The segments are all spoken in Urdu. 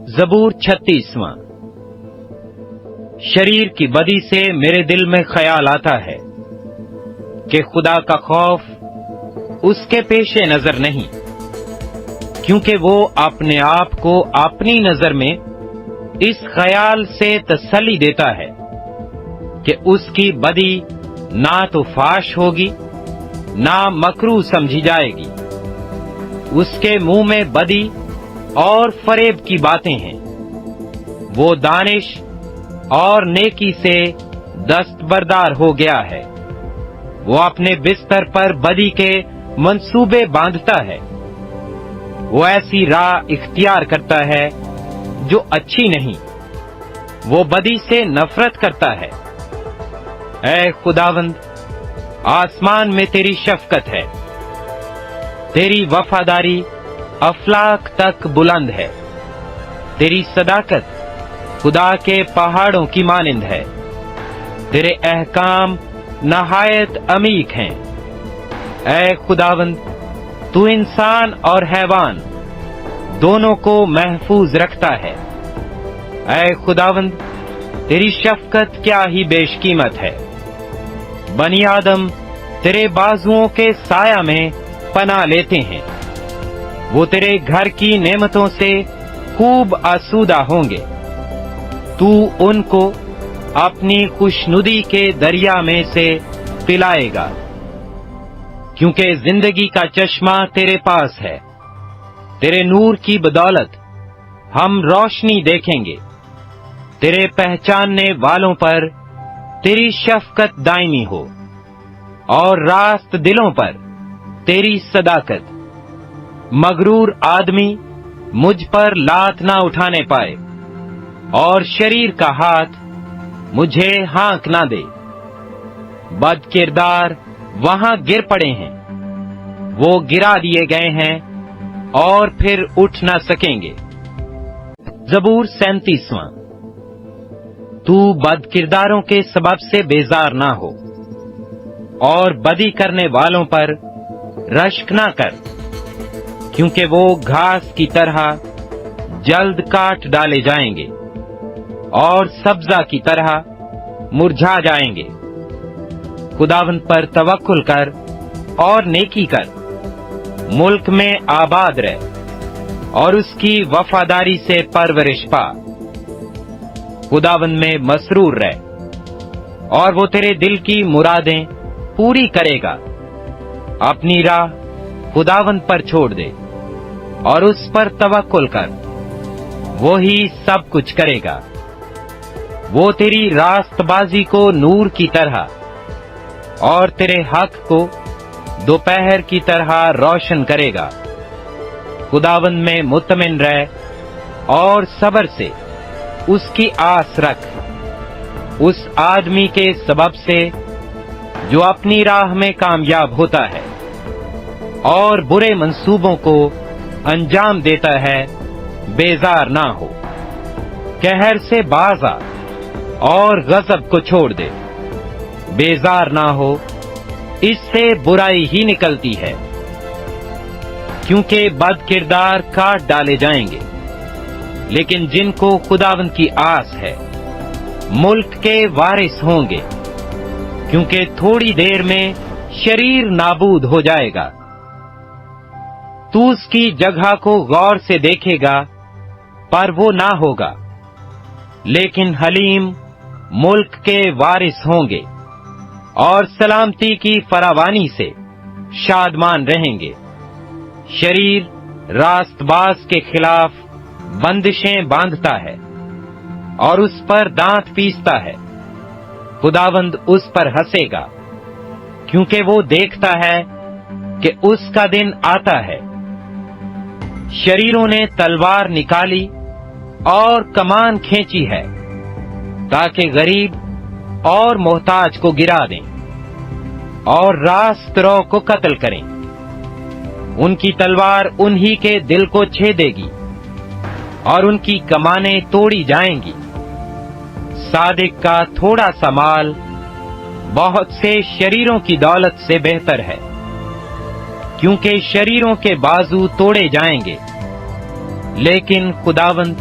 زبور 36واں۔ شریر کی بدی سے میرے دل میں خیال آتا ہے کہ خدا کا خوف اس کے پیش نظر نہیں، کیونکہ وہ اپنے آپ کو اپنی نظر میں اس خیال سے تسلی دیتا ہے کہ اس کی بدی نہ تو فاش ہوگی نہ مکروہ سمجھی جائے گی۔ اس کے منہ میں بدی اور فریب کی باتیں ہیں۔ وہ دانش اور نیکی سے دستبردار ہو گیا ہے۔ وہ اپنے بستر پر بدی کے منصوبے باندھتا ہے۔ وہ ایسی راہ اختیار کرتا ہے جو اچھی نہیں۔ وہ بدی سے نفرت کرتا ہے۔ اے خداوند، آسمان میں تیری شفقت ہے، تیری وفاداری افلاک تک بلند ہے، تیری صداقت خدا کے پہاڑوں کی مانند ہے، تیرے احکام نہایت عمیق ہیں۔ اے خداوند، تو انسان اور حیوان دونوں کو محفوظ رکھتا ہے۔ اے خداوند، تیری شفقت کیا ہی بیش قیمت ہے۔ بنی آدم تیرے بازوؤں کے سایہ میں پناہ لیتے ہیں۔ وہ تیرے گھر کی نعمتوں سے خوب آسودہ ہوں گے۔ تو ان کو اپنی خوشنودی کے دریا میں سے پلائے گا، کیونکہ زندگی کا چشمہ تیرے پاس ہے۔ تیرے نور کی بدولت ہم روشنی دیکھیں گے۔ تیرے پہچاننے والوں پر تیری شفقت دائمی ہو، اور راست دلوں پر تیری صداقت۔ مغرور آدمی مجھ پر لات نہ اٹھانے پائے، اور شریر کا ہاتھ مجھے ہانک نہ دے۔ بد کردار وہاں گر پڑے ہیں، وہ گرا دیے گئے ہیں اور پھر اٹھ نہ سکیں گے۔ زبور 37واں۔ تو بد کرداروں کے سبب سے بیزار نہ ہو، اور بدی کرنے والوں پر رشک نہ کر، کیونکہ وہ گھاس کی طرح جلد کاٹ ڈالے جائیں گے اور سبزہ کی طرح مرجھا جائیں گے۔ خداوند پر توکل کر اور نیکی کر، ملک میں آباد رہ اور اس کی وفاداری سے پرورش پا۔ خداوند میں مسرور رہ، اور وہ تیرے دل کی مرادیں پوری کرے گا۔ اپنی راہ خداوند پر چھوڑ دے اور اس پر توکل کر، وہی سب کچھ کرے گا۔ وہ تیری راست بازی کو نور کی طرح اور تیرے حق کو دوپہر کی طرح روشن کرے گا۔ خداوند میں مطمئن رہ اور صبر سے اس کی آس رکھ، اس آدمی کے سبب سے جو اپنی راہ میں کامیاب ہوتا ہے اور برے منصوبوں کو انجام دیتا ہے، بیزار نہ ہو۔ قہر سے باز آ اور غضب کو چھوڑ دے، بیزار نہ ہو، اس سے برائی ہی نکلتی ہے، کیونکہ بد کردار کاٹ ڈالے جائیں گے۔ لیکن جن کو خداوند کی آس ہے ملک کے وارث ہوں گے، کیونکہ تھوڑی دیر میں شریر نابود ہو جائے گا۔ تو اس کی جگہ کو غور سے دیکھے گا، پر وہ نہ ہوگا، لیکن حلیم ملک کے وارث ہوں گے اور سلامتی کی فراوانی سے شادمان رہیں گے۔ شریر راست باز کے خلاف بندشیں باندھتا ہے اور اس پر دانت پیستا ہے۔ خداوند اس پر ہنسے گا، کیونکہ وہ دیکھتا ہے کہ اس کا دن آتا ہے۔ شریروں نے تلوار نکالی اور کمان کھینچی ہے، تاکہ غریب اور محتاج کو گرا دیں اور راست رو کو قتل کریں۔ ان کی تلوار انہی کے دل کو چھیدے گی اور ان کی کمانیں توڑی جائیں گی۔ صادق کا تھوڑا سا مال بہت سے شریروں کی دولت سے بہتر ہے، کیونکہ شریروں کے بازو توڑے جائیں گے، لیکن خداوند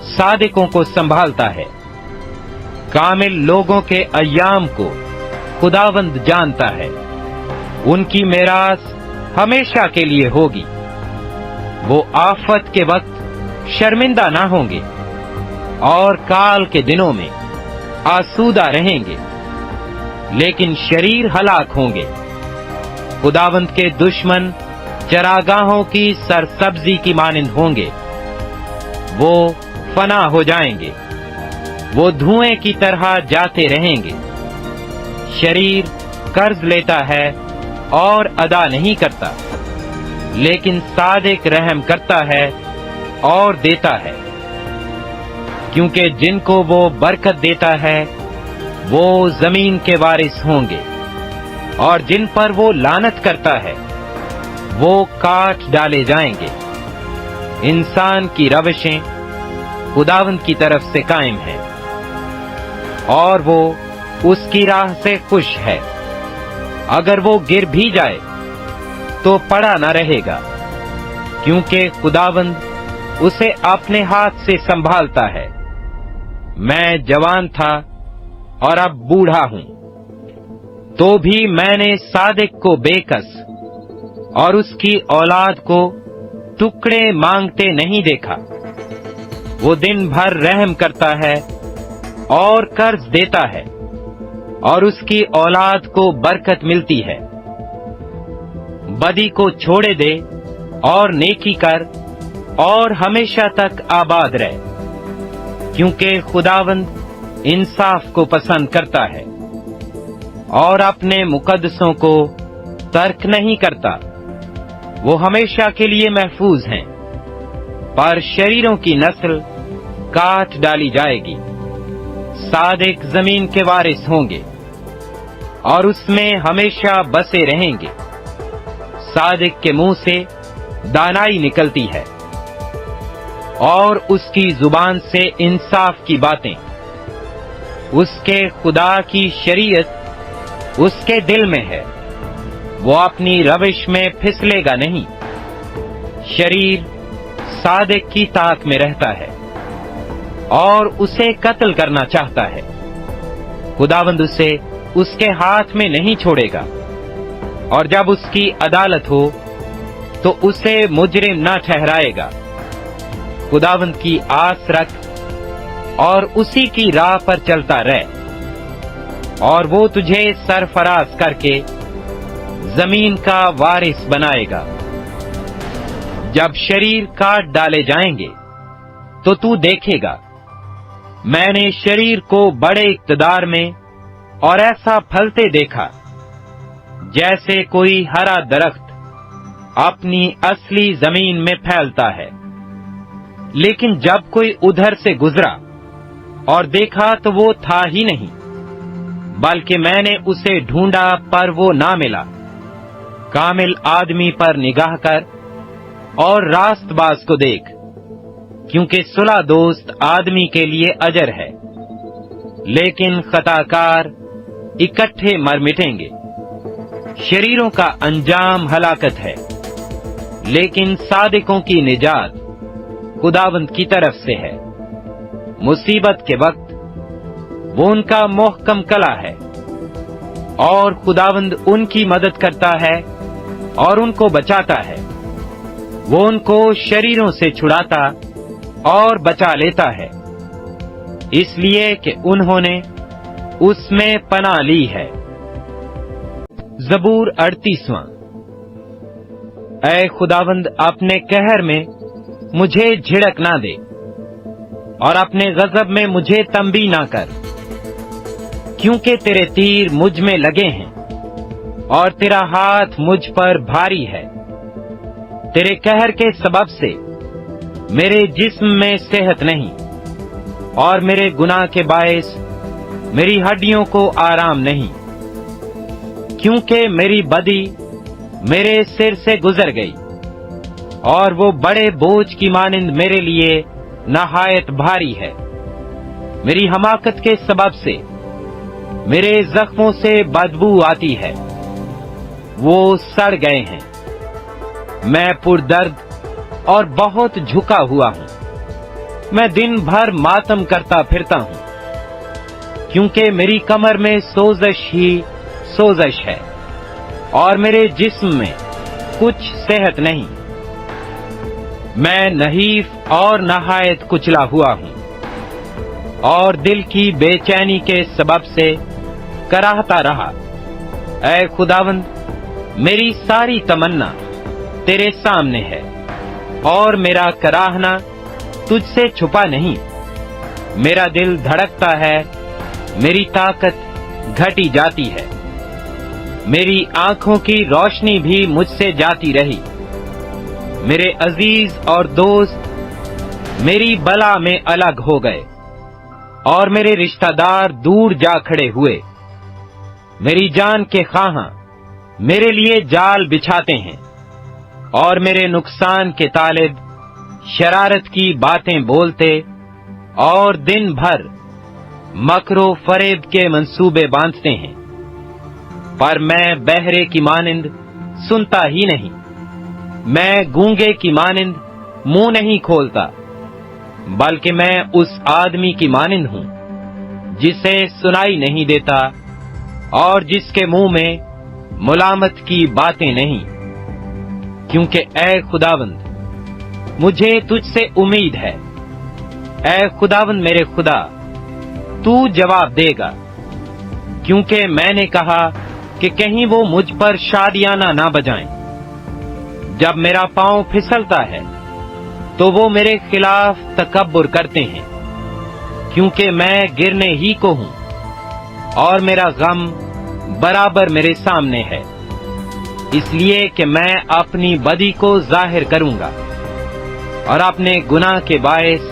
صادقوں کو سنبھالتا ہے۔ کامل لوگوں کے ایام کو خداوند جانتا ہے، ان کی میراث ہمیشہ کے لیے ہوگی۔ وہ آفت کے وقت شرمندہ نہ ہوں گے اور کال کے دنوں میں آسودہ رہیں گے، لیکن شریر ہلاک ہوں گے۔ خداوند کے دشمن چراگاہوں کی سرسبزی کی مانند ہوں گے، وہ فنا ہو جائیں گے، وہ دھوئیں کی طرح جاتے رہیں گے۔ شریر قرض لیتا ہے اور ادا نہیں کرتا، لیکن صادق رحم کرتا ہے اور دیتا ہے، کیونکہ جن کو وہ برکت دیتا ہے وہ زمین کے وارث ہوں گے، اور جن پر وہ لعنت کرتا ہے وہ کاٹ ڈالے جائیں گے۔ انسان کی روشیں خداوند کی طرف سے قائم ہیں، اور وہ اس کی راہ سے خوش ہے۔ اگر وہ گر بھی جائے تو پڑا نہ رہے گا، کیونکہ خداوند اسے اپنے ہاتھ سے سنبھالتا ہے۔ میں جوان تھا اور اب بوڑھا ہوں، تو بھی میں نے صادق کو بے کس اور اس کی اولاد کو ٹکڑے مانگتے نہیں دیکھا۔ وہ دن بھر رحم کرتا ہے اور قرض دیتا ہے، اور اس کی اولاد کو برکت ملتی ہے۔ بدی کو چھوڑے دے اور نیکی کر، اور ہمیشہ تک آباد رہ، کیونکہ خداوند انصاف کو پسند کرتا ہے اور اپنے مقدسوں کو ترک نہیں کرتا۔ وہ ہمیشہ کے لیے محفوظ ہیں، پر شریروں کی نسل کاٹ ڈالی جائے گی۔ صادق زمین کے وارث ہوں گے اور اس میں ہمیشہ بسے رہیں گے۔ صادق کے منہ سے دانائی نکلتی ہے، اور اس کی زبان سے انصاف کی باتیں۔ اس کے خدا کی شریعت اس کے دل میں ہے، وہ اپنی روش میں پھسلے گا نہیں۔ شریر صادق کی طاق میں رہتا ہے اور اسے قتل کرنا چاہتا ہے، خداوند اسے اس کے ہاتھ میں نہیں چھوڑے گا، اور جب اس کی عدالت ہو تو اسے مجرم نہ ٹھہرائے گا۔ خداوند کی آس رکھ اور اسی کی راہ پر چلتا رہ، اور وہ تجھے سرفراز کر کے زمین کا وارث بنائے گا۔ جب شریر کاٹ ڈالے جائیں گے تو تو دیکھے گا، میں نے شریر کو بڑے اقتدار میں اور ایسا پھلتے دیکھا جیسے کوئی ہرا درخت اپنی اصلی زمین میں پھیلتا ہے۔ لیکن جب کوئی ادھر سے گزرا اور دیکھا تو وہ تھا ہی نہیں، بلکہ میں نے اسے ڈھونڈا پر وہ نہ ملا۔ کامل آدمی پر نگاہ کر اور راست باز کو دیکھ، کیونکہ صلح دوست آدمی کے لیے اجر ہے، لیکن خطا کار اکٹھے مر مٹیں گے۔ شریروں کا انجام ہلاکت ہے، لیکن صادقوں کی نجات خداوند کی طرف سے ہے۔ مصیبت کے وقت وہ ان کا محکم کلہ ہے، اور خداوند ان کی مدد کرتا ہے اور ان کو بچاتا ہے۔ وہ ان کو شریروں سے چھڑاتا اور بچا لیتا ہے، اس لیے کہ انہوں نے اس میں پناہ لی ہے۔ زبور 38واں۔ اے خداوند، اپنے قہر میں مجھے جھڑک نہ دے، اور اپنے غضب میں مجھے تنبیہ نہ کر، کیونکہ تیرے تیر مجھ میں لگے ہیں اور تیرا ہاتھ مجھ پر بھاری ہے۔ تیرے قہر کے سبب سے میرے جسم میں صحت نہیں، اور میرے گناہ کے باعث میری ہڈیوں کو آرام نہیں، کیونکہ میری بدی میرے سر سے گزر گئی، اور وہ بڑے بوجھ کی مانند میرے لیے نہایت بھاری ہے۔ میری حماقت کے سبب سے میرے زخموں سے بدبو آتی ہے، وہ سڑ گئے ہیں۔ میں پردرد اور بہت جھکا ہوا ہوں، میں دن بھر ماتم کرتا پھرتا ہوں، کیونکہ میری کمر میں سوزش ہی سوزش ہے، اور میرے جسم میں کچھ صحت نہیں۔ میں نحیف اور نہایت کچلا ہوا ہوں، اور دل کی بے چینی کے سبب سے کراہتا رہا۔ اے خداوند، میری ساری تمنا تیرے سامنے ہے، اور میرا کراہنا تجھ سے چھپا نہیں۔ میرا دل دھڑکتا ہے، میری طاقت گھٹی جاتی ہے، میری آنکھوں کی روشنی بھی مجھ سے جاتی رہی۔ میرے عزیز اور دوست میری بلا میں الگ ہو گئے، اور میرے رشتہ دار دور جا کھڑے ہوئے۔ میری جان کے خواہاں میرے لیے جال بچھاتے ہیں، اور میرے نقصان کے طالب شرارت کی باتیں بولتے اور دن بھر مکر و فریب کے منصوبے باندھتے ہیں۔ پر میں بہرے کی مانند سنتا ہی نہیں، میں گونگے کی مانند منہ نہیں کھولتا، بلکہ میں اس آدمی کی مانند ہوں جسے سنائی نہیں دیتا، اور جس کے منہ میں ملامت کی باتیں نہیں۔ کیونکہ اے خداوند، مجھے تجھ سے امید ہے۔ اے خداوند میرے خدا، تو جواب دے گا، کیونکہ میں نے کہا کہ کہیں وہ مجھ پر شادیانہ نہ بجائیں۔ جب میرا پاؤں پھسلتا ہے تو وہ میرے خلاف تکبر کرتے ہیں، کیونکہ میں گرنے ہی کو ہوں، اور میرا غم برابر میرے سامنے ہے، اس لیے کہ میں اپنی بدی کو ظاہر کروں گا، اور اپنے گناہ کے باعث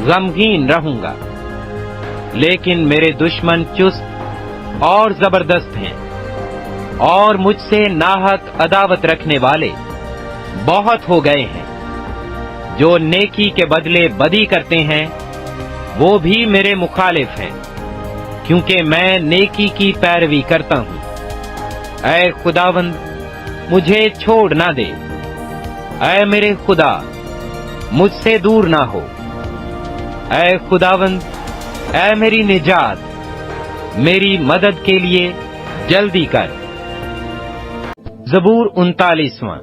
غمگین رہوں گا۔ لیکن میرے دشمن چست اور زبردست ہیں، اور مجھ سے ناحق عداوت رکھنے والے بہت ہو گئے ہیں۔ جو نیکی کے بدلے بدی کرتے ہیں وہ بھی میرے مخالف ہیں، کیونکہ میں نیکی کی پیروی کرتا ہوں۔ اے خداوند، مجھے چھوڑ نہ دے۔ اے میرے خدا، مجھ سے دور نہ ہو۔ اے خداوند، اے میری نجات، میری مدد کے لیے جلدی کر۔ زبور 39۔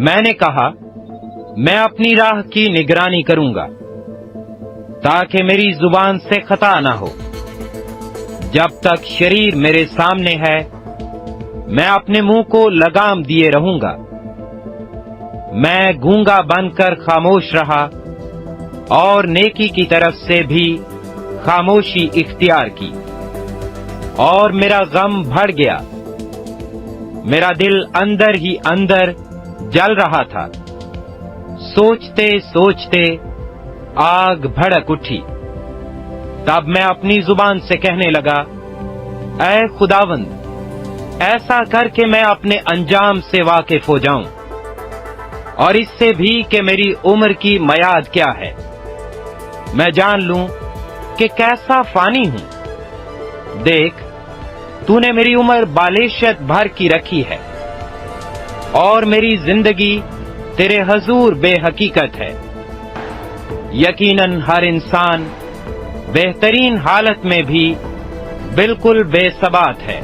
میں نے کہا، میں اپنی راہ کی نگرانی کروں گا، تاکہ میری زبان سے خطا نہ ہو۔ جب تک شریر میرے سامنے ہے، میں اپنے منہ کو لگام دیے رہوں گا۔ میں گونگا بن کر خاموش رہا، اور نیکی کی طرف سے بھی خاموشی اختیار کی، اور میرا غم بڑھ گیا۔ میرا دل اندر ہی اندر جل رہا تھا، سوچتے سوچتے آگ بھڑک اٹھی۔ تب میں اپنی زبان سے کہنے لگا، اے خداوند، ایسا کر کے میں اپنے انجام سے واقف ہو جاؤں، اور اس سے بھی کہ میری عمر کی میعاد کیا ہے، میں جان لوں کہ کیسا فانی ہوں۔ دیکھ، تو نے میری عمر بالیشت بھر کی رکھی ہے، اور میری زندگی تیرے حضور بے حقیقت ہے۔ یقیناً ہر انسان بہترین حالت میں بھی بالکل بے ثبات ہے۔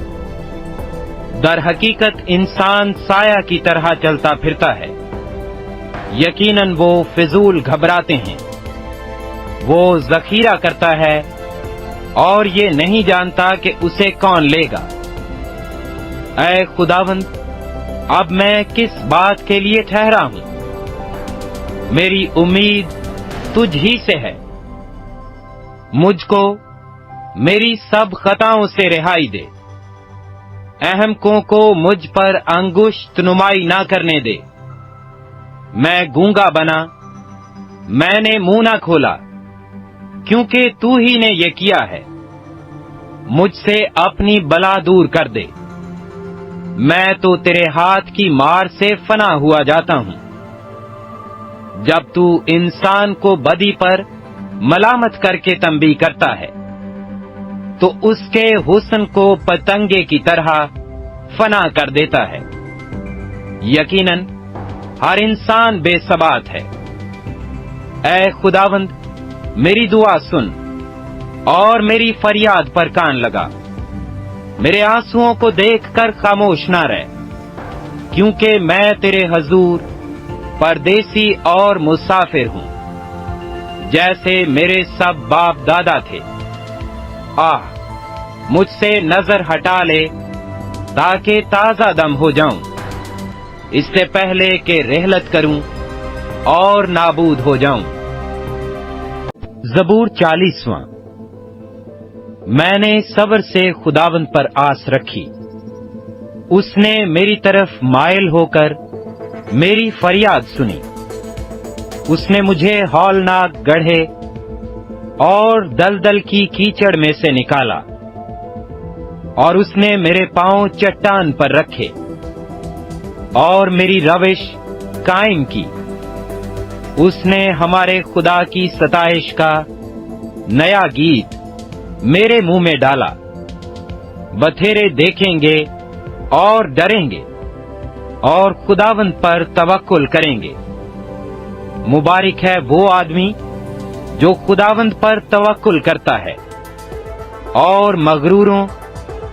در حقیقت انسان سایہ کی طرح چلتا پھرتا ہے، یقیناً وہ فضول گھبراتے ہیں۔ وہ ذخیرہ کرتا ہے اور یہ نہیں جانتا کہ اسے کون لے گا۔ اے خداوند، اب میں کس بات کے لیے ٹھہرا ہوں؟ میری امید تجھ ہی سے ہے۔ مجھ کو میری سب خطاؤں سے رہائی دے، احمقوں کو مجھ پر انگشت نمائی نہ کرنے دے۔ میں گونگا بنا، میں نے منہ نہ کھولا، کیونکہ تو ہی نے یہ کیا ہے۔ مجھ سے اپنی بلا دور کر دے، میں تو تیرے ہاتھ کی مار سے فنا ہوا جاتا ہوں۔ جب تو انسان کو بدی پر ملامت کر کے تنبیہ کرتا ہے تو اس کے حسن کو پتنگے کی طرح فنا کر دیتا ہے۔ یقیناً ہر انسان بے ثبات ہے، اے خداوند میری دعا سن اور میری فریاد پر کان لگا. میرے آنسوؤں کو دیکھ کر خاموش نہ رہ، کیونکہ میں تیرے حضور پردیسی اور مسافر ہوں، جیسے میرے سب باپ دادا تھے. مجھ سے نظر ہٹا لے تاکہ تازہ دم ہو جاؤں، اس سے پہلے کہ رحلت کروں اور نابود ہو جاؤں. زبور 40. میں نے صبر سے خداوند پر آس رکھی. اس نے میری طرف مائل ہو کر میری فریاد سنی. اس نے مجھے ہولناک گڑھے اور دلدل کی کیچڑ میں سے نکالا، اور اس نے میرے پاؤں چٹان پر رکھے اور میری روش قائم کی. اس نے ہمارے خدا کی ستائش کا نیا گیت میرے منہ میں ڈالا. بتھیرے دیکھیں گے اور ڈریں گے اور خداوند پر توکل کریں گے. مبارک ہے وہ آدمی جو خداوند پر توکل کرتا ہے اور مغروروں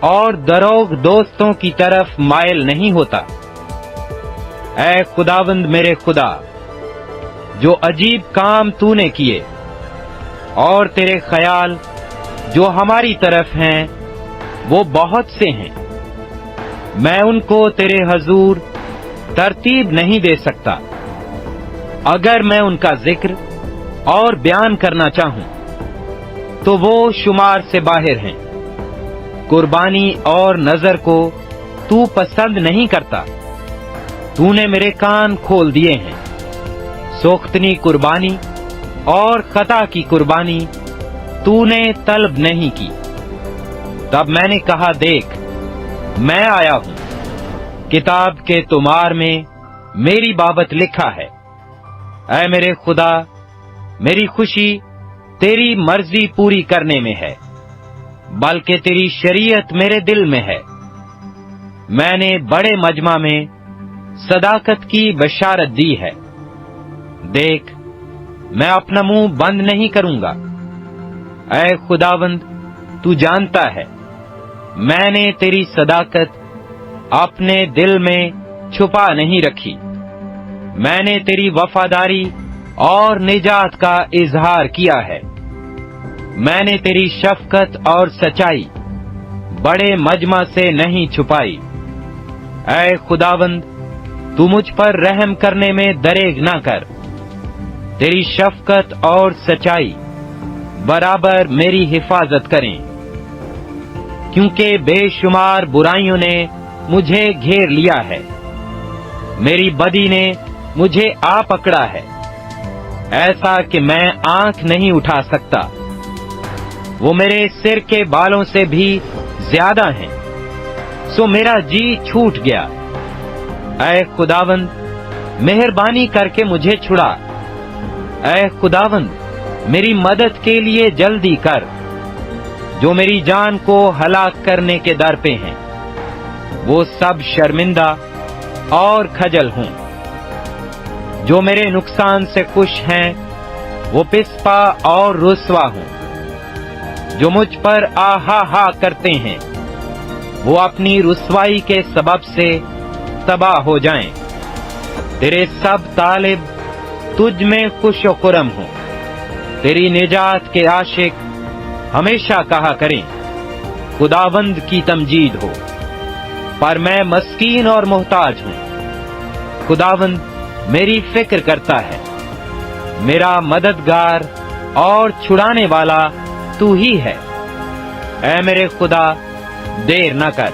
اور دروغ دوستوں کی طرف مائل نہیں ہوتا. اے خداوند میرے خدا، جو عجیب کام تو نے کیے اور تیرے خیال جو ہماری طرف ہیں وہ بہت سے ہیں. میں ان کو تیرے حضور ترتیب نہیں دے سکتا. اگر میں ان کا ذکر اور بیان کرنا چاہوں تو وہ شمار سے باہر ہیں. قربانی اور نذر کو تو پسند نہیں کرتا. تو نے میرے کان کھول دیے ہیں. سوختنی قربانی اور خطا کی قربانی تو نے طلب نہیں کی. تب میں نے کہا، دیکھ میں آیا ہوں، کتاب کے تمار میں میری بابت لکھا ہے. اے میرے خدا، میری خوشی تیری مرضی پوری کرنے میں ہے، بلکہ تیری شریعت میرے دل میں ہے. میں نے بڑے مجمع میں صداقت کی بشارت دی ہے. دیکھ میں اپنا منہ بند نہیں کروں گا. اے خداوند تو جانتا ہے میں نے تیری صداقت اپنے دل میں چھپا نہیں رکھی. میں نے تیری وفاداری اور نجات کا اظہار کیا ہے. میں نے تیری شفقت اور سچائی بڑے مجمع سے نہیں چھپائی. اے خداوند تو مجھ پر رحم کرنے میں دریغ نہ کر. تیری شفقت اور سچائی برابر میری حفاظت کریں، کیونکہ بے شمار برائیوں نے مجھے گھیر لیا ہے. میری بدی نے مجھے آ پکڑا ہے، ایسا کہ میں آنکھ نہیں اٹھا سکتا. وہ میرے سر کے بالوں سے بھی زیادہ ہیں، سو میرا جی چھوٹ گیا. اے خداوند مہربانی کر کے مجھے چھڑا. اے خداوند میری مدد کے لیے جلدی کر. جو میری جان کو ہلاک کرنے کے در پہ ہیں وہ سب شرمندہ اور کھجل ہوں. جو میرے نقصان سے خوش ہیں وہ پسپا اور رسوا ہوں. جو مجھ پر آہا ہا کرتے ہیں وہ اپنی رسوائی کے سبب سے تباہ ہو جائیں. تیرے سب طالب تجھ میں خوش و خرم ہوں. تیری نجات کے عاشق ہمیشہ کہا کریں، خداوند کی تمجید ہو. پر میں مسکین اور محتاج ہوں. خداوند میری فکر کرتا ہے. میرا مددگار اور چھڑانے والا تو ہی ہے. اے میرے خدا دیر نہ کر.